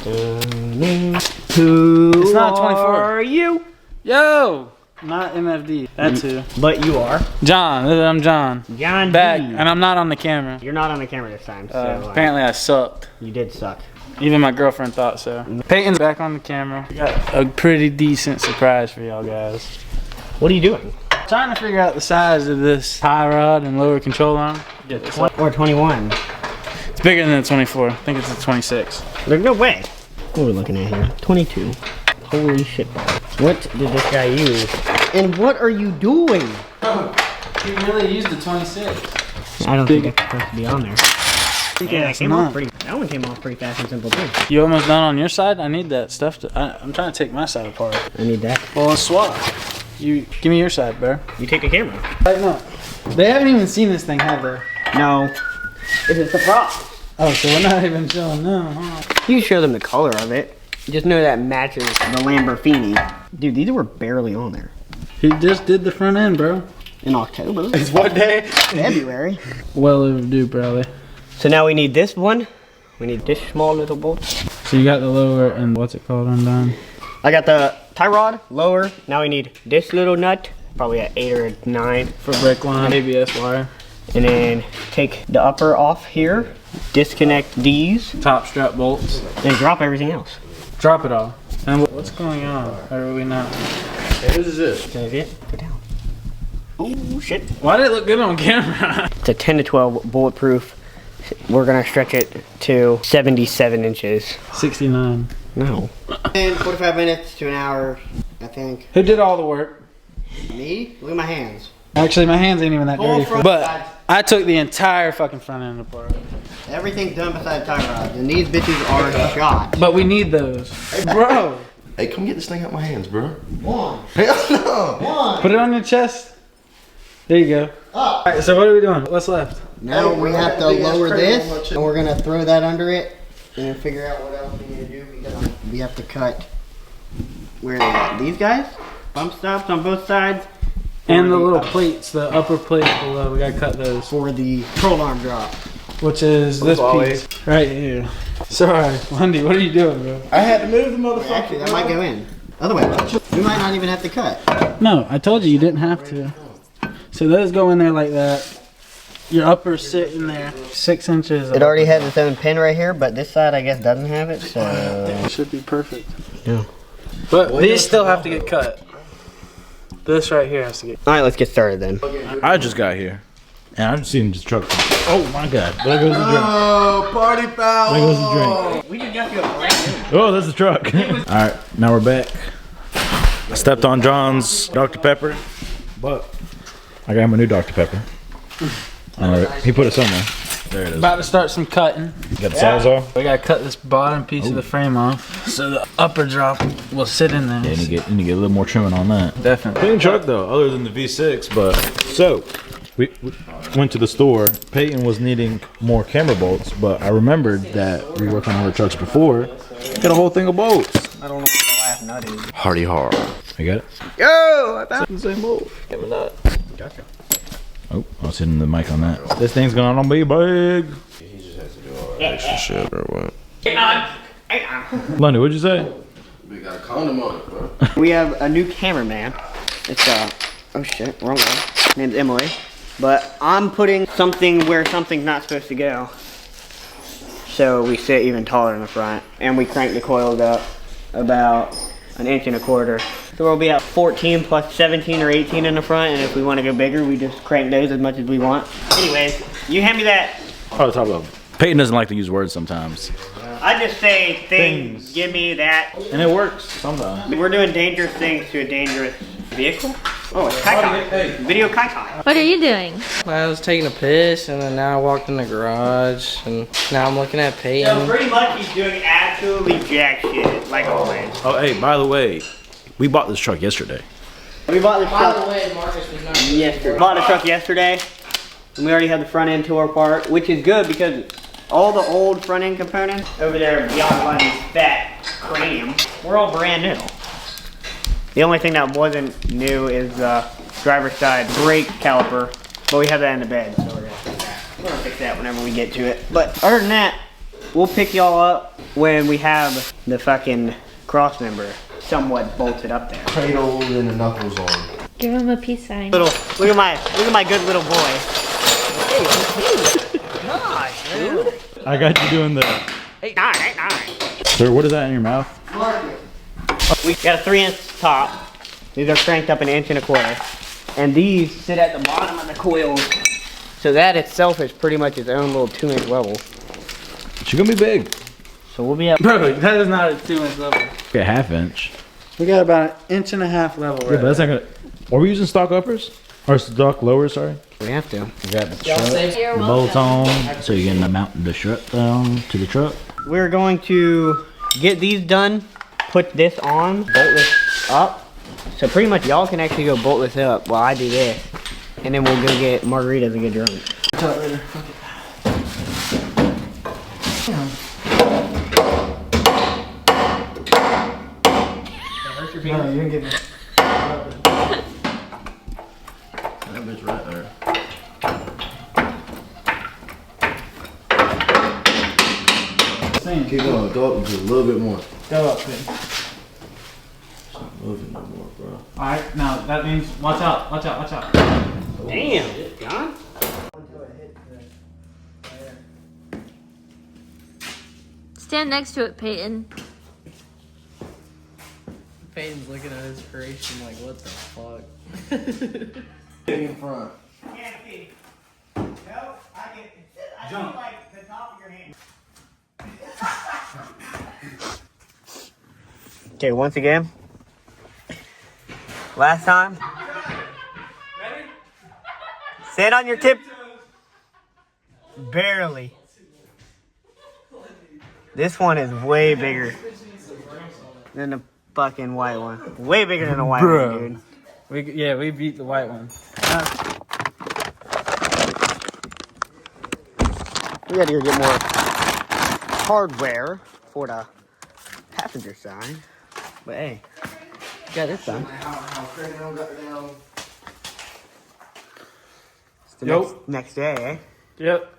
Who It's not 24. are you? Yo! Not MFD. That's who. But you are. John. I'm John. John Back. D. And I'm not on the camera. You're not on the camera this time, so Apparently I sucked. you did suck. Even my girlfriend thought so. Peyton's back on the camera. We got a pretty decent surprise for y'all guys. What are you doing? Trying to figure out the size of this tie rod and lower control arm. Or 21. It's bigger than the 24. I think it's a 26. There's no way. What are we looking at here? 22. Holy shit ball. What did this guy use? And what are you doing? He really used the 26. I don't think that's supposed to be on there. Yeah, it's that one came off pretty fast and simple too. You almost done on your side? I need that stuff to. I'm trying to take my side apart. I need that. Well, let's swap. You give me your side, bro. You take the camera. Tighten up. They haven't even seen this thing, have they? No. This is the prop. Oh, so we're not even showing them, huh? You can show them the color of it. Just know that matches the Lamborghini. Dude, these were barely on there. He just did the front end, bro. In October. It's what day? February. Well overdue, probably. So now we need this one. We need this small little bolt. So you got the lower and what's it called undone? I got the tie rod, lower. Now we need this little nut. Probably at 8 or 9. For brake line, ABS wire. And then take the upper off here. Disconnect these. Top strap bolts. And drop everything else. Drop it all. And what's going on? Or are we not? Hey, whose is this? Can I see it? Go down. Oh shit. Why did it look good on camera? It's a 10 to 12 bulletproof. We're gonna stretch it to 77 inches. 69. No. And 45 minutes to an hour, I think. Who did all the work? Me? Look at my hands. Actually, my hands ain't even that Full dirty. front But sides. I took the entire fucking front end apart. Everything's done beside tie rods, and these bitches are shot. But we need those. Bro. Hey, come get this thing out my hands, bro. One. Hell no. One. Put it on your chest. There you go. Up. Alright, so what are we doing? What's left? Now we have to Big ass lower crate on my this, chest. and we're gonna throw that under it, and then figure out what else we need to do, because we have to cut, where are they at? These guys? Bump stops on both sides. And the For little plates, the upper plates below, we gotta cut those. for the control arm drop. Which is this Always. piece. Right here. Sorry, Lundy, what are you doing, bro? I had to move the motherfucker. Actually, that might go in. Otherwise, we might not even have to cut. No, I told you you didn't have to. So those go in there like that. Your uppers sit in there. 6 inches. It already has its own pin right here, but this side I guess doesn't have it, so... It should be perfect. Yeah. But these still have to get cut. This right here has to get. Alright, let's get started then. I just got here, and I've seen this truck. Oh my god! There goes the drink. Oh, party foul. There goes the drink. We just got you a brand new. Oh, that's the truck. All right, now we're back. I stepped on John's Dr. Pepper, but I got him a new Dr. Pepper. All right, he put it somewhere. There it is. About to start some cutting. Got the sawzall. We gotta cut this bottom piece of the frame off, so the upper drop will sit in there. Yeah, you need to get a little more trimming on that. Definitely. Clean truck though, other than the V6. But so we went to the store. Peyton was needing more camera bolts, but I remembered that we worked on other trucks before. Got a whole thing of bolts. I don't know what the last nut is. Hardy hard. You got it? Yo! I found The same bolt. Gotcha. Oh, I was hitting the mic on that. This thing's gonna be big. He just has to do all that extra shit or what? Lundy, what'd you say? We got a condom on it, bro. We have a new cameraman. It's oh shit, wrong one. Name's Emily. But I'm putting something where something's not supposed to go. So we sit even taller in the front. And we crank the coils up about 1.25 inches. So we'll be at 14 plus 17 or 18 in the front. And if we want to go bigger, we just crank those as much as we want. Anyways, you hand me that. Oh, top of. Peyton doesn't like to use words sometimes. I just say things. Give me that. And it works sometimes. We're doing dangerous things to a dangerous vehicle. Oh, it's Kai-Kai. Video Kai-Kai. What are you doing? I was taking a piss, and then now I walked in the garage, and now I'm looking at So Peyton. pretty much he's doing absolutely jack shit, like always. Oh, hey, by the way, we bought this truck yesterday. We bought this truck way, Marcus was not. yesterday. Bought the truck yesterday, and we already had the front end tore apart, which is good because all the old front end components over there beyond Lundy's fat cranium, we're all brand new. The only thing that wasn't new is the driver's side brake caliper, but we have that in the bed, so we're gonna fix that whenever we get to it. But other than that, we'll pick y'all up when we have the fucking cross member somewhat bolted up there. Cradle and the knuckles on. Give him a peace sign. Look at my good little boy. Gosh, dude. I got you doing the. 8-9. Sir, what is that in your mouth? We got a 3-inch top. These are cranked up 1.25 inches. And these sit at the bottom of the coils. So that itself is pretty much its own little 2-inch level. She's gonna be big. So we'll be up. Bro, that is not a 2-inch level. Okay, 1/2 inch. We got about 1.5 inch level Yeah, right but that's not gonna. Are we using stock uppers? Or stock lowers, sorry? We have to. We got the strut, the bolts on, so you're gonna mount the strut down to the truck. We're going to get these done, put this on, bolt this up. So pretty much y'all can actually go bolt this up while I do this. And then we'll go get margaritas and get drunk. Talk later. No, you didn't get me. That bitch right there. Keep going, go up just a little bit more. Go up, please. It's not moving no more, bro. Alright, now that means watch out, watch out, watch out. Damn, John. Stand next to it, Peyton. Peyton's looking at his creation like, what the fuck? In front. Jump. Like the top of your hand. Okay, once again. Last time. Ready? Stand on your tip. Barely. This one is way bigger than the fucking white one. Way bigger than the white one, dude. We beat the white one. We gotta go get more hardware for the passenger side. But hey, got this done. It's the next day, eh? Yep.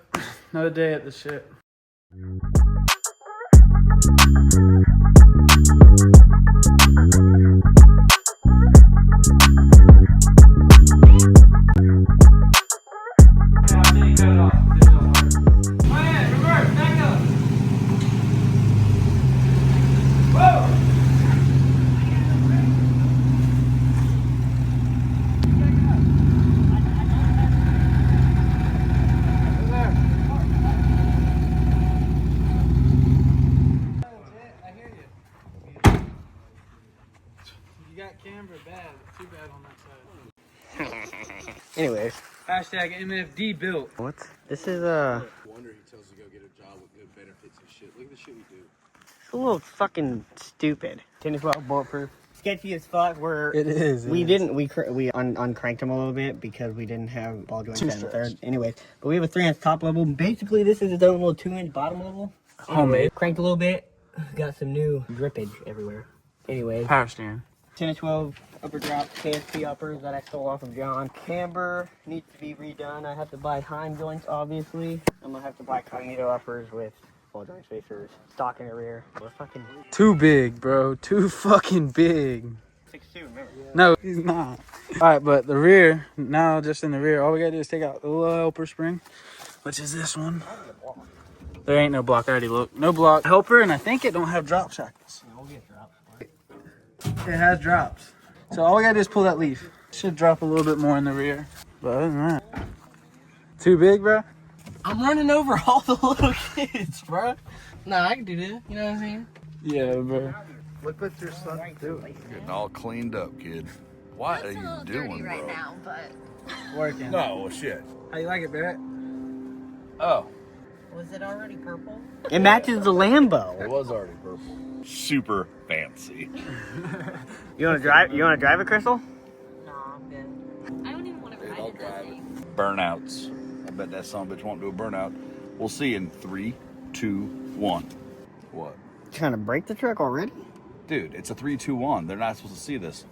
Another day at the ship. Camera bad, too bad on that side. Anyways. Hashtag MFD built. What? This is Wonder he tells you to go get a job with good benefits and shit. Look at the shit we do. it's a little fucking stupid. 10-12 bulletproof. Sketchy as fuck. It is. We uncranked them a little bit because we didn't have ball joints in the third. Anyways, but we have a 3-inch top level. Basically, this is its own little 2-inch bottom level. Homemade. Cranked a little bit. Got some new drippage everywhere. Anyways. Power steering. 10-12 upper drop KSP uppers that I stole off of John. Camber needs to be redone. I have to buy Heim joints, obviously. I'm gonna have to buy Cognito uppers with ball joint spacers, stock in the rear. We're fucking Too big, bro. Too fucking big. 6'2", remember? No, he's not. Alright, but the rear, now just in the rear, all we gotta do is take out the little helper spring, which is this one. There ain't no block, I already looked. No block helper, and I think it don't have drop shackles. It has drops. So all we gotta do is pull that leaf. Should drop a little bit more in the rear. But other than that. Too big, bro? I'm running over all the little kids, bro. Nah, I can do that. You know what I'm saying? Yeah, bro. Look what your son's doing. Getting all cleaned up, kid. What are It's a you little doing, dirty right bro? now, but Working. No, well, shit. How you like it, Barrett? Oh, Was it already purple? It matches the Lambo. it was already purple. Super fancy. You wanna drive? You wanna drive it, Crystal? no, I'm good. I don't even want to ride I'll it that drive thing. Burnouts. I bet that son of a bitch won't do a burnout. We'll see in 3, 2, 1. What? Trying to break the truck already? Dude, it's a 3, 2, 1. They're not supposed to see this.